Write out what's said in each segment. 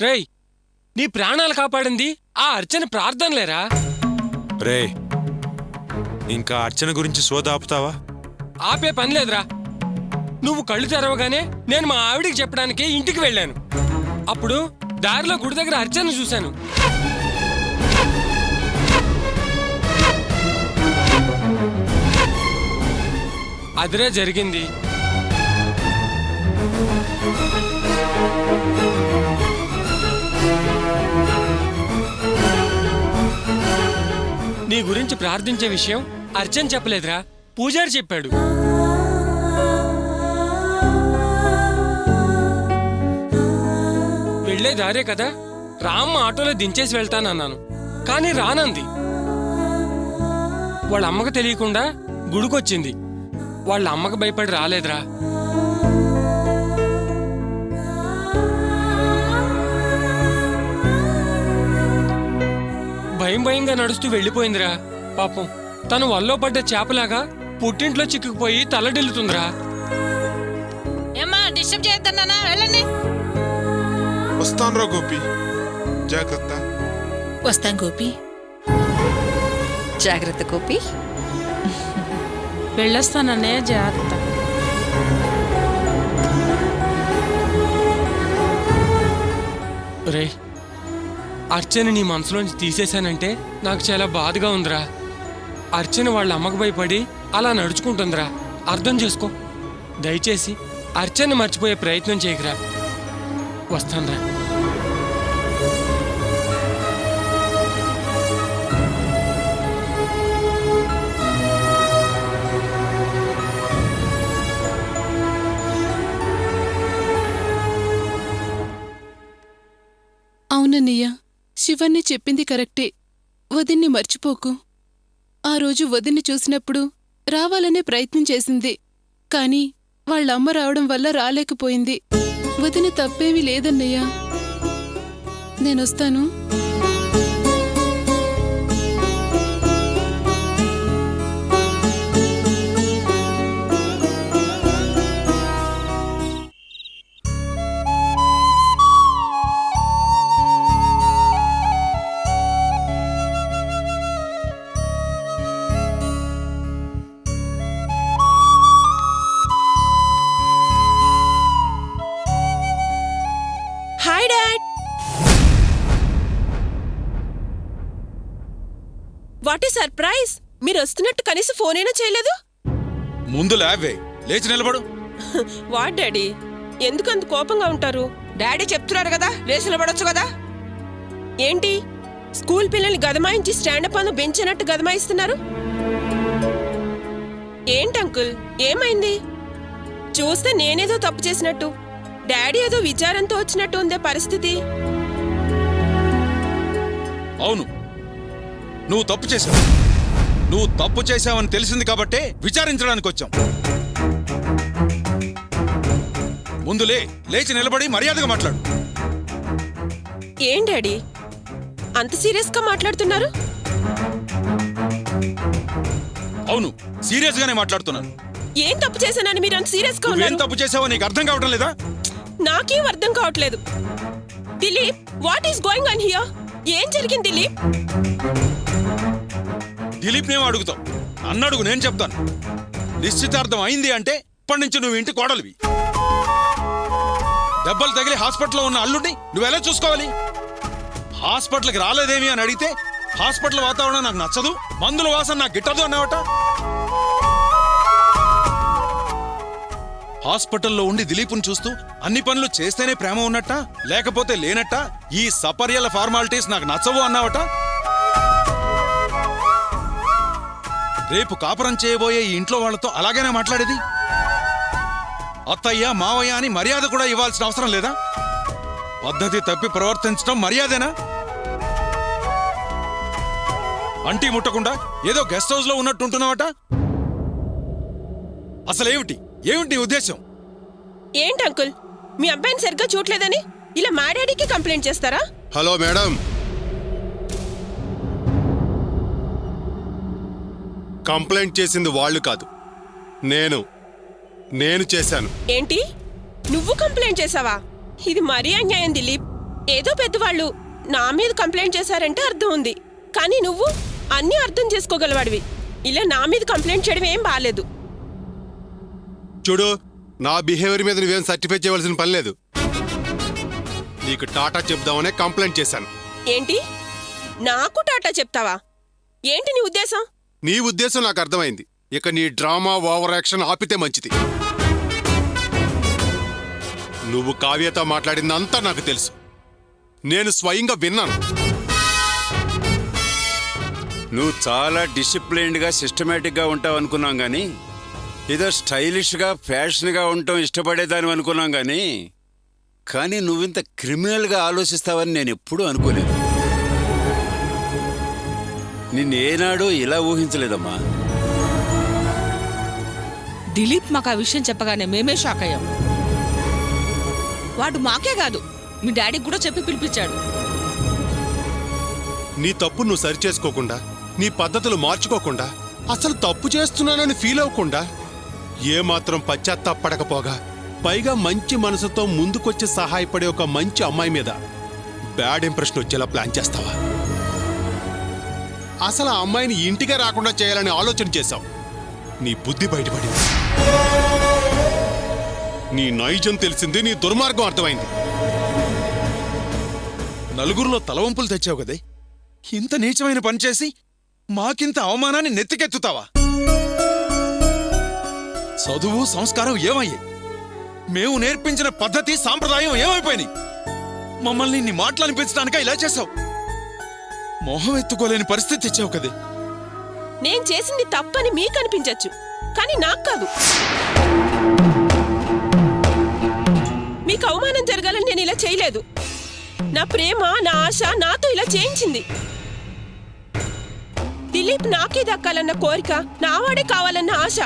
రేయ్, నీ ప్రాణాలు కాపాడింది ఆ అర్చన ప్రార్థనలేరా? రే, ఇంకా అర్చన గురించి సోదాపుతావా? ఆపే పని లేదురా. నువ్వు కళ్ళు తెరవగానే నేను మా ఆవిడికి చెప్పడానికి ఇంటికి వెళ్ళాను. అప్పుడు దారిలో గుడి దగ్గర అర్చన చూశాను. అదిరే జరిగింది. నీ గురించి ప్రార్థించే విషయం అర్చన చెప్పలేదురా, పూజారి చెప్పాడు. వెళ్లే దారే కదా, రామ్మ ఆటోలో దించేసి వెళ్తానన్నాను, కానీ రానంది. వాళ్ళ అమ్మకు తెలియకుండా గుడికొచ్చింది. వాళ్ళ అమ్మకు భయపడి రాలేదురా. భయం భయంగా నడుస్తూ వెళ్ళిపోయిందిరా. పాపం తను వల్లో పడ్డ చేపలాగా పుట్టింట్లో చిక్కుకుపోయి తలడిల్లుతుందిరా. డిస్టర్బ్ చేద్దానా? వెళ్ళండి. వస్తాను గోపి, జాగ్రత్త. వస్తాం గోపి. జాగ్రత్త గోపి. వెళ్ళొస్తానన్నయ్య, జాగ్రత్త. రే, అర్చన నీ మనసులోంచి తీసేశానంటే నాకు చాలా బాధగా ఉందిరా. అర్చన వాళ్ళ అమ్మకు భయపడి అలా నడుచుకుంటుందిరా. అర్థం చేసుకో. దయచేసి అర్చన మర్చిపోయే ప్రయత్నం చేయకురా. వస్తానురా. అవునన్నయ్య, శివన్ని చెప్పింది కరెక్టే. వదిన్ని మర్చిపోకు. ఆ రోజు వదిన్ని చూసినప్పుడు రావాలనే ప్రయత్నం చేసింది, కాని వాళ్ళమ్మ రావడం వల్ల రాలేకపోయింది. వదిన తప్పేమీ లేదన్నయ్యా. నేనొస్తాను. Hi dad. వాట్ ఈ సర్ప్రైజ్! మీరు వస్తున్నట్టు కనీసం ఫోన్ అయినా చేయలేదు. ముందు లేవే, లేచి నిలబడు. వాట్ డాడీ, ఎందుకంత కోపంగా ఉంటారు? డాడీ చెప్తున్నారు కదా, లేచి నిలబడొచ్చు కదా. ఏంటి, స్కూల్ పిల్లల్ని గదమాయించి స్టాండప్ అను బెంచినట్టు గదమాయిస్తున్నారు? ఏంటి అంకుల్, ఏమైంది? చూస్తే నేనేదో తప్పు చేసినట్టు, డాడీ ఏదో విచారంతో వచ్చినట్టు ఉందే పరిస్థితి. అవును, నువ్వు తప్పు చేశావు. నువ్వు తప్పు చేశావని తెలిసింది కాబట్టే విచారించడానికి వచ్చాం. ముందులే, లేచి నిలబడి మర్యాదగా మాట్లాడు. ఏం డాడీ అంత సీరియస్ గా మాట్లాడుతున్నారు? అవును, సీరియస్ గానే మాట్లాడుతున్నాను. ఏం తప్పు చేశానని మీరు అంత సీరియస్ గా నువ్వేం ఉన్నారు? తప్పు చేసావో నీకు అర్థం కావటం లేదా? నాకేం అర్థం కావట్లేదు. Dilip, what is going on here? ఏం జరిగింది దిలీప్? దిలీప్ నేమో అడుగుతావు, అన్నడుగు, నేను చెప్తాను. నిశ్చితార్థం అయింది అంటే ఇప్పటి నుంచి నువ్వు ఇంటి కోడలివి. దెబ్బలు తగిలి హాస్పిటల్లో ఉన్న అల్లుడిని నువ్వెలా చూసుకోవాలి? హాస్పిటల్కి రాలేదేమి అని అడిగితే హాస్పిటల్ వాతావరణం నాకు నచ్చదు, మందుల వాసన నాకు గిట్టదు అన్నావట. హాస్పిటల్లో ఉండి దిలీప్ను చూస్తూ అన్ని పనులు చేస్తేనే ప్రేమ ఉన్నట్ట, లేకపోతే లేనట్ట, ఈ సపర్యల ఫార్మాలిటీస్ నాకు నచ్చవు అన్నావట. రేపు కాపురం చేయబోయే ఈ ఇంట్లో వాళ్లతో అలాగేనా మాట్లాడేది? అత్తయ్య మావయ్య అని మర్యాద కూడా ఇవ్వాల్సిన అవసరం లేదా? పద్ధతి తప్పి ప్రవర్తించడం మర్యాదేనా? అంటీ ముట్టకుండా ఏదో గెస్ట్ హౌస్ లో ఉన్నట్టుంటున్నావట. అసలేమిటి ఏమిటి ఉద్దేశం? ఏంటి అంకుల్, మీ అబ్బాయిని సరిగ్గా చూడలేదని ఇలా మా డాడీకి కంప్లైంట్ చేస్తారా? హలో మేడం, కంప్లైంట్ చేసింది వాళ్ళు కాదు, నేను చేశాను. ఏంటి, నువ్వు కంప్లైంట్ చేసావా? ఇది మరీ అన్యాయం దిలీప్. ఏదో పెద్దవాళ్ళు నా మీద కంప్లైంట్ చేశారంటే అర్థం ఉంది, కానీ నువ్వు అన్నీ అర్థం చేసుకోగలవాడివి. ఇలా నా మీద కంప్లైంట్ చేయడం ఏం బాలేదు. చూడు, నా బిహేవియర్ మీద నువ్వేం సర్టిఫై చేయవలసిన పని లేదు. నీకు టాటా చెప్దామనే కంప్లైంట్ చేశాను. ఏంటి? నాకు టాటా చెప్తావా? ఏంటి నీ ఉద్దేశం? నీ ఉద్దేశం నాకు అర్థమైంది. ఇక నీ డ్రామా ఓవర్ యాక్షన్ ఆపితే మంచిది. నువ్వు కావ్యతో మాట్లాడిందంతా నాకు తెలుసు. నేను స్వయంగా విన్నాను. నువ్వు చాలా డిసిప్లైన్డ్గా సిస్టమేటిక్గా ఉంటావు అనుకున్నాం కానీ ఏదో స్టైలిష్గా ఫ్యాషన్గా ఉండటం ఇష్టపడేదాని అనుకున్నాం కానీ నువ్వింత క్రిమినల్గా ఆలోచిస్తావని నేను ఎప్పుడూ అనుకోలేదు. నిన్నేనాడూ ఇలా ఊహించలేదమ్మా. దిలీప్ మాకు ఆ విషయం చెప్పగానే మేమే షాక్ అయ్యాం. వాడు మాకే కాదు, మీ డాడీకి కూడా చెప్పి పిలిపించాడు. నీ తప్పు నువ్వు సరిచేసుకోకుండా, నీ పద్ధతులు మార్చుకోకుండా, అసలు తప్పు చేస్తున్నానని ఫీల్ అవ్వకుండా, ఏమాత్రం పశ్చాత్తాపడకపోగా, పైగా మంచి మనసుతో ముందుకొచ్చి సహాయపడే ఒక మంచి అమ్మాయి మీద బ్యాడ్ ఇంప్రెషన్ వచ్చేలా ప్లాన్ చేస్తావా? అసలు ఆ అమ్మాయిని ఇంటికే రాకుండా చేయాలని ఆలోచన చేశావు. నీ బుద్ధి బయటపడింది. నీ నైజం తెలిసింది, నీ దుర్మార్గం అర్థమైంది. నలుగురిలో తలవంపులు తెచ్చావు కదే, ఇంత నీచమైన పని చేసి మాకింత అవమానాన్ని నెత్తికెత్తుతావా? చదువు సంస్కారం ఏమయ్యాయి? మేము నేర్పించిన పద్ధతి సాంప్రదాయం ఏమైపోయినాయి? మమ్మల్ని నీ మాటలు అనిపించడానిక ఇలా చేశావు? మొహం ఎత్తుకోలేని పరిస్థితి తెచ్చావు కదే. నేను చేసింది తప్పని మీకు అనిపించచ్చు, కానీ నాకు కాదు. మీకు అవమానం జరగాలని నేను ఇలా చేయలేదు. నా ప్రేమ, నా ఆశ నాతో ఇలా చేయించింది. దిలీప్ నాకే దక్కాలన్న కోరిక, నావాడే కావాలన్న ఆశ.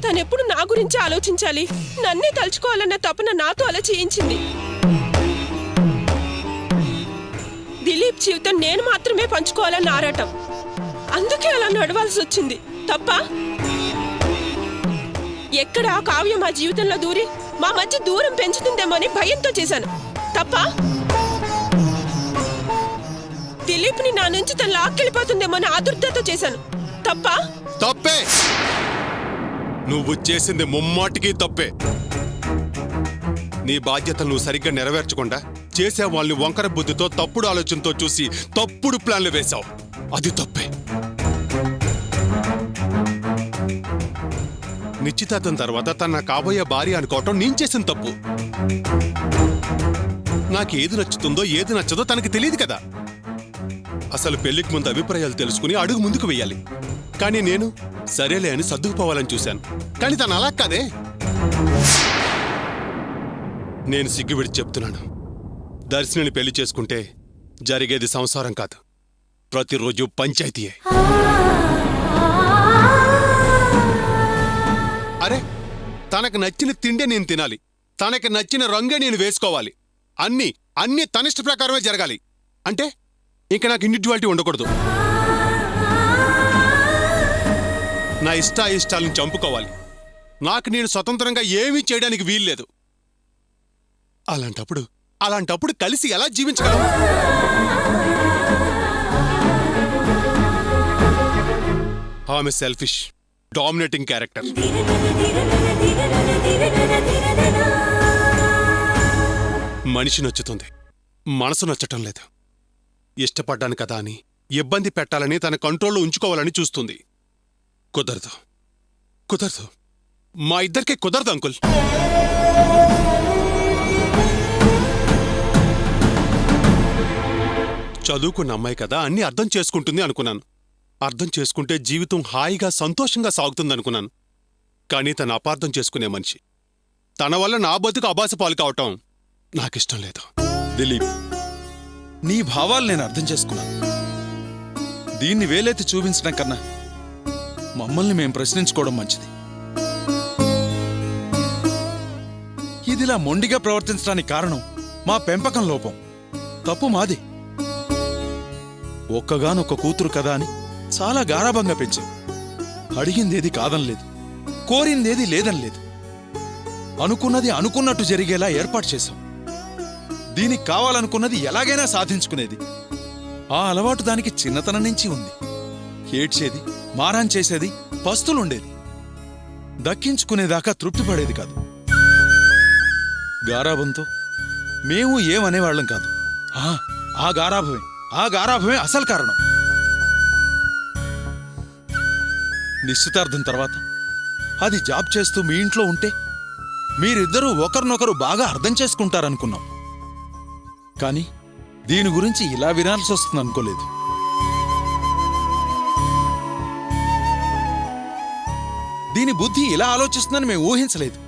తనెప్పుడు నా గురించి ఆలోచించాలి, నన్నే తలుచుకోవాలన్న తపన నాతో అలా చేయించింది. దిలీప్ జీవితం నేను మాత్రమే పంచుకోవాలన్న ఆరాటం. అందుకే అలా నడవాల్సి వచ్చింది. తప్ప? ఎక్కడ కావ్య మా జీవితంలో దూరి మా మధ్య దూరం పెంచుతుందేమో అని భయంతో చేశాను. తప్ప? దిలీప్ని నా నుంచి తను లాక్కెళ్ళిపోతుందేమో అని ఆదుర్దతో చేశాను. తప్ప? తప్పే. నువ్వు చేసింది ముమ్మాటికి తప్పే. నీ బాధ్యతలు నువ్వు సరిగ్గా నెరవేర్చకుండా చేసే వాళ్ళని వంకర బుద్ధితో, తప్పుడు ఆలోచనతో చూసి తప్పుడు ప్లాన్లు వేశావు. అది తప్పే. నిశ్చితార్థం తర్వాత తన కాబోయే భార్య అనుకోవటం నేను చేసిన తప్పు. నాకేది నచ్చుతుందో ఏది నచ్చదో తనకి తెలియదు కదా. అసలు పెళ్లికి ముందు అభిప్రాయాలు తెలుసుకుని అడుగు ముందుకు వెయ్యాలి. కానీ నేను సరేలే అని సర్దుకుపోవాలని చూశాను. కానీ తను అలా కాదే. నేను సిగ్గువిడి చెప్తున్నాను, దర్శిని పెళ్లి చేసుకుంటే జరిగేది సంసారం కాదు, ప్రతిరోజు పంచాయతీయే. అరే, తనకు నచ్చిన తిండే నేను తినాలి, తనకి నచ్చిన రంగే నేను వేసుకోవాలి, అన్నీ తనిష్ట ప్రకారమే జరగాలి. అంటే ఇంక నాకు ఇండివిజువాలిటీ ఉండకూడదు. నా ఇష్టాలను చంపుకోవాలి. నాకు నేను స్వతంత్రంగా ఏమీ చేయడానికి వీల్లేదు. అలాంటప్పుడు కలిసి ఎలా జీవించగలం? ఆమె సెల్ఫిష్, డామినేటింగ్ క్యారెక్టర్. మనిషి నచ్చుతుంది, మనసు నచ్చటం లేదు. ఇష్టపడ్డాను కదా అని ఇబ్బంది పెట్టాలని, తన కంట్రోల్లో ఉంచుకోవాలని చూస్తుంది. కుదరదు. మా ఇద్దరికే కుదరదు అంకుల్. చదువుకున్న అమ్మాయి కదా, అన్నీ అర్థం చేసుకుంటుంది అనుకున్నాను. అర్థం చేసుకుంటే జీవితం హాయిగా సంతోషంగా సాగుతుందనుకున్నాను. కానీ తను అపార్థం చేసుకునే మనిషి. తన వల్ల నా బతుకు అబాస పాలు కావటం నాకిష్టం లేదు. దిలీప్, నీ భావాలు నేను అర్థం చేసుకున్నాను. దీన్ని వేలెత్తి చూపించడం కన్నా మమ్మల్ని మేం ప్రశ్నించుకోవడం మంచిది. ఇదిలా మొండిగా ప్రవర్తించడానికి కారణం మా పెంపకం లోపం. తప్పు మాది. ఒక్కగానొక్క కూతురు కదా అని చాలా గారాభంగా పెంచాం. అడిగిందేది కాదనలేదు, కోరిందేది లేదనలేదు. అనుకున్నది అనుకున్నట్టు జరిగేలా ఏర్పాటు చేశాం. దీనికి కావాలనుకున్నది ఎలాగైనా సాధించుకునేది. ఆ అలవాటు దానికి చిన్నతనం నుంచి ఉంది. ఏడ్చేది, మారాన్ చేసేది, పస్తులుండేది. దక్కించుకునేదాకా తృప్తి పడేది కాదు. గారాభంతో మేము ఏమనేవాళ్లం కాదు. ఆ గారాభమే అసలు కారణం. నిశ్చితార్థం తర్వాత అది జాబ్ చేస్తూ మీ ఇంట్లో ఉంటే మీరిద్దరూ ఒకరినొకరు బాగా అర్థం చేసుకుంటారనుకున్నాం. కానీ దీని గురించి ఇలా వినాల్సి వస్తుంది అనుకోలేదు. దీని బుద్ధి ఇలా ఆలోచిస్తుందని మేము ఊహించలేదు.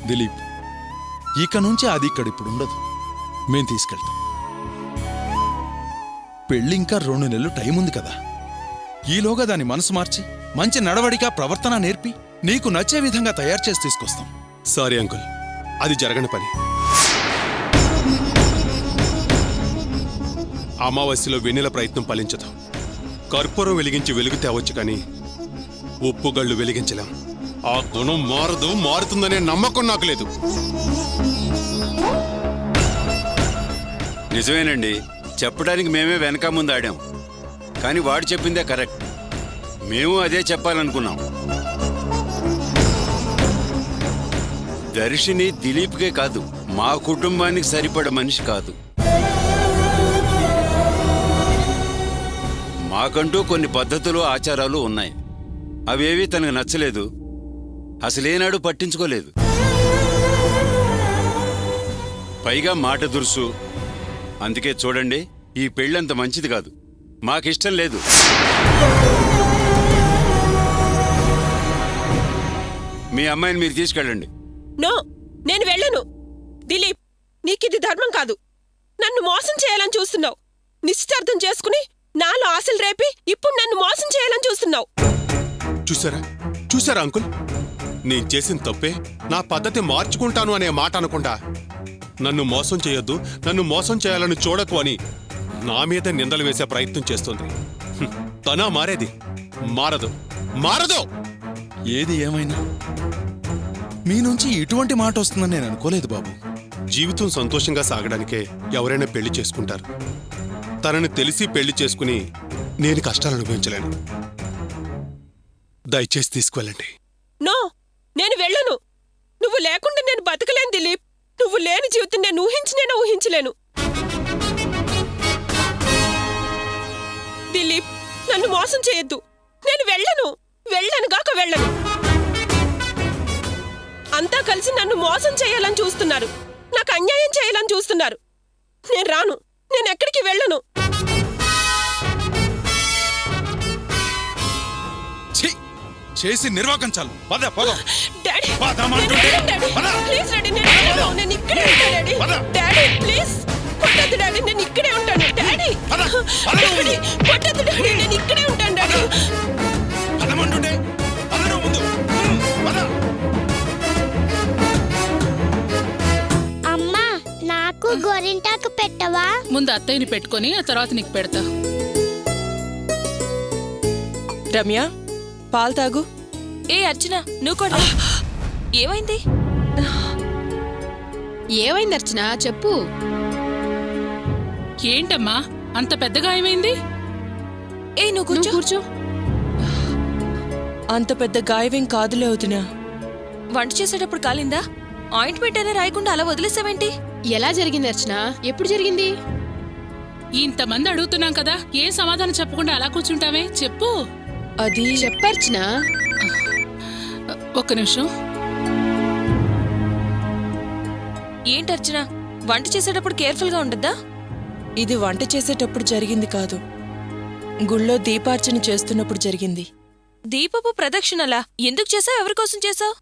దిలీప్, ఇక నుంచి అది ఇక్కడిప్పుడు ఉండదు. మేం తీసుకెళ్తాం. పెళ్ళింకా 2 నెలలు టైం ఉంది కదా. ఈలోగా దాని మనసు మార్చి మంచి నడవడిక, ప్రవర్తన నేర్పి నీకు నచ్చే విధంగా తయారు చేసి తీసుకొస్తాం. సారీ అంకుల్, అది జరగని పని. అమావాస్యలో వెన్నెల ప్రయత్నం ఫలించదు. కర్పూరం వెలిగించి వెలుగు తేవచ్చు, కానీ ఉప్పుగళ్ళు వెలిగించలేం. ఆ గుణం మారుతుందనే నమ్మకం నాకు లేదు. నిజమేనండి, చెప్పడానికి మేమే వెనక ముందు ఆడాం. కానీ వాడు చెప్పిందే కరెక్ట్. మేము అదే చెప్పాలనుకున్నాం. దర్శిని దిలీప్కే కాదు, మా కుటుంబానికి సరిపడ మనిషి కాదు. మాకంటూ కొన్ని పద్ధతులు, ఆచారాలు ఉన్నాయి. అవేవీ తనకు నచ్చలేదు. అసలేనాడు పట్టించుకోలేదు. పైగా మాట దురుసు. అందుకే చూడండి, ఈ పెళ్ళంత మంచిది కాదు. మాకిష్టం లేదు. మీ అమ్మాయిని మీరు తీసుకెళ్ళండి. నో, నేను వెళ్ళను. దిలీప్, నీకిది ధర్మం కాదు. నన్ను మోసం చేయాలని చూస్తున్నావు. నిశ్చితార్థం చేసుకుని నాలో ఆశలు రేపి ఇప్పుడు నన్ను మోసం చేయాలని చూస్తున్నావు. చూసారా అంకుల్, నేను చేసిన తప్పే. నా పద్ధతి మార్చుకుంటాను అనే మాట అనకుండా నన్ను మోసం చేయొద్దు, నన్ను మోసం చేయాలని చూడకు అని నా మీద నిందలు వేసే ప్రయత్నం చేస్తుంది. తనా మారేది? మారదు. ఏది ఏమైనా మీ నుంచి ఇటువంటి మాట వస్తుందని నేను అనుకోలేదు బాబు. జీవితం సంతోషంగా సాగడానికే ఎవరైనా పెళ్లి చేసుకుంటారు. తనని తెలిసి పెళ్లి చేసుకుని నేను కష్టాలు అనుభవించలేను. దయచేసి తీసుకువెళ్ళండి. నో, నేను వెళ్ళను. నువ్వు లేకుండా నేను బతకలేను దిలీప్. నువ్వు లేని జీవితం నేను ఊహించలేను. దిలీప్, నన్ను మోసం చేయొద్దు. నేను వెళ్ళను. వెళ్ళను. అంతా కలిసి నన్ను మోసం చేయాలని చూస్తున్నారు. నాకు అన్యాయం చేయాలని చూస్తున్నారు. నేను రాను. నేను ఎక్కడికి వెళ్ళను. చేసి నిర్వాకం చాలు. డాడీ, ప్లీజ్ డాడీ, నేను ఇక్కడే ఉంటాను. డాడీ, ప్లీజ్ కొట్టద్దు డాడీ, నేను ఇక్కడే ఉంటాను. డాడీ, కొట్టద్దు డాడీ, నేను ఇక్కడే ఉంటాను. డాడీ, అమ్మా, నాకు గోరింటాకు పెట్టవా? ముందు అత్తయ్యని పెట్టుకొని ఆ తర్వాత నీకు పెడతా. రమ్య, పాలు తాగు. ఏ అర్చన, నువ్వు కూడా. ఏమైంది? ఏమైంది అర్చన, చెప్పు. ఏంటమ్మా అంత పెద్ద గాయమైంది? ఏ నువ్వు కూర్చో. అంత పెద్ద గాయమేం కాదులే వదినా. వంట చేసేటప్పుడు కాలిందా? ఆయింట్మెంట్ అయినా రాయకుండా అలా వదిలేసావేంటి? ఎలా జరిగింది అర్చన? ఎప్పుడు జరిగింది? ఇంతమంది అడుగుతున్నాం కదా, ఏం సమాధానం చెప్పకుండా అలా కూర్చుంటావే? చెప్పు. అది చెప్పర్చన. ఒక్క నిమిషం. ఏంటర్చన, వంట చేసేటప్పుడు కేర్ఫుల్గా ఉండద్దా? ఇది వంట చేసేటప్పుడు జరిగింది కాదు, గుళ్ళో దీపార్చన చేస్తున్నప్పుడు జరిగింది. దీపపు ప్రదక్షిణలా ఎందుకు చేసావు? ఎవరికోసం చేసావు?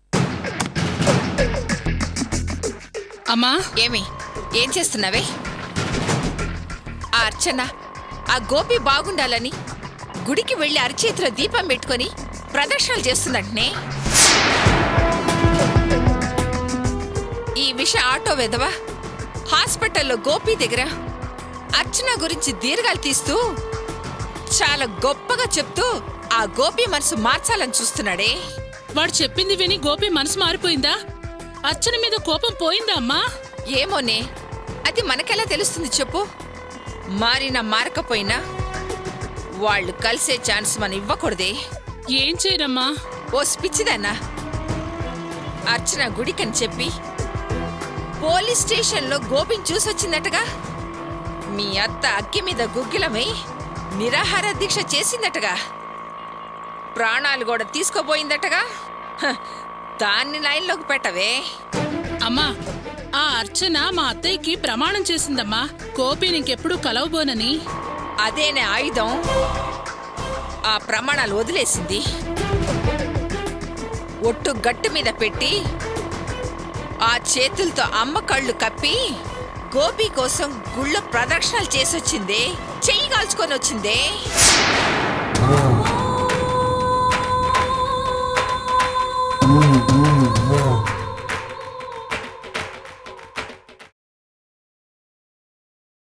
అమ్మా, ఏం చేస్తున్నావే? ఆ అర్చన ఆ గోపి బాగుండాలని గుడికి వెళ్లి అరచేతిలో దీపం పెట్టుకొని ప్రదర్శనలు చేస్తుందంటనే. ఈ విషయం ఆటో వెదవా హాస్పిటల్లో గోపి దగ్గర అర్చన గురించి దీర్ఘాలు తీస్తూ చాలా గొప్పగా చెప్తూ ఆ గోపి మనసు మార్చాలని చూస్తున్నాడే. వాడు చెప్పింది విని గోపి మనసు మారిపోయిందా? అర్చన మీద కోపం పోయిందా అమ్మా? ఏమోనే, అది మనకెలా తెలుస్తుంది చెప్పు? మారినా మారకపోయినా వాళ్ళు కలిసే ఛాన్స్ మనం ఇవ్వకూడదే. ఏం చేయనమ్మా? ఓ పిచ్చిదన్నా, అర్చన గుడికని చెప్పి పోలీస్ స్టేషన్లో గోపిని చూసొచ్చిందటగా. మీ అత్త అగ్గి మీద గుగ్గిలమై నిరాహార దీక్ష చేసిందటగా. ప్రాణాలు కూడా తీసుకోబోయిందటగా. హ, దాన్ని లైన్లోకి పెట్టవే. అమ్మా, ఆ అర్చన మా అత్తయ్యకి ప్రమాణం చేసిందమ్మా, గోపిని ఇంకెప్పుడు కలవబోనని. అదేనే ఆయుధం ఆ ప్రమాణాలు వదిలేసింది. ఒట్టు గట్టు మీద పెట్టి ఆ చేతులతో అమ్మ కళ్ళు కప్పి గోపి కోసం గుళ్ళో ప్రదక్షిణలు చేసొచ్చిందే, చెయ్యి కాల్చుకొని వచ్చిందే.